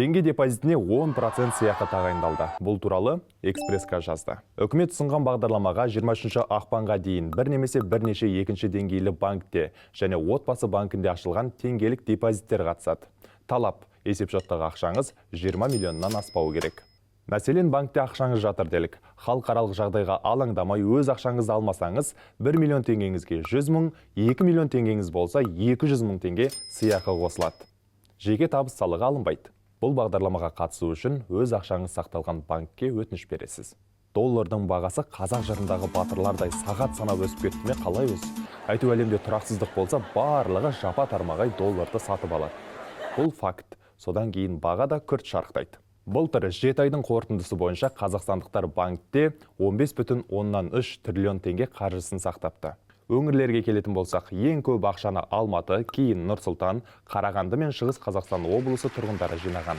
Теңге депозитіне 10% сыйақы тағайындалды. Бұл туралы Экспресска жазды. Үкімет ұсынған бағдарламаға 23 ақпанға дейін бір немесе бірнеше екінші деңгейлі банкте және отбасы банкінде ашылған теңгелік депозиттер қатысады. Талап: есепшоттағы ақшаңыз 20 миллионнан аспауы керек. Мәселен, банкте ақшаңыз жатыр делік. Халықаралық жағдайға алаңдамай өз ақшаңызды алмасаңыз, 1 миллион теңгеңізге 100 мың, 2 миллион теңгеңіз болса 200 мың теңге сыйақы қосылады. Жеке табыс салығы алынбайды. Бұл бағдарламаға қатысу үшін өз ақшаңыз сақталған банкке өтініш бересіз. Доллардың бағасы қазақ жырындағы батырлардай сағат санап өсіп кетті ме, қалай өсті? Әйтеу әлемде тұрақсыздық болса, барлығы жапа тармағай долларды сатып алады. Бұл факт. Содан кейін баға да күрт шарықтайды. Былтыр 7 айдың қорытындысы бойынша қазақстандықтар банкте 15,3 триллион теңге қаржысын сақтапты. Өңірлерге келетін болсақ, ең көп ақшаны Алматы, кейін Нұр Сұлтан, Қарағанды мен Шығыс Қазақстан облысы тұрғындары жинаған.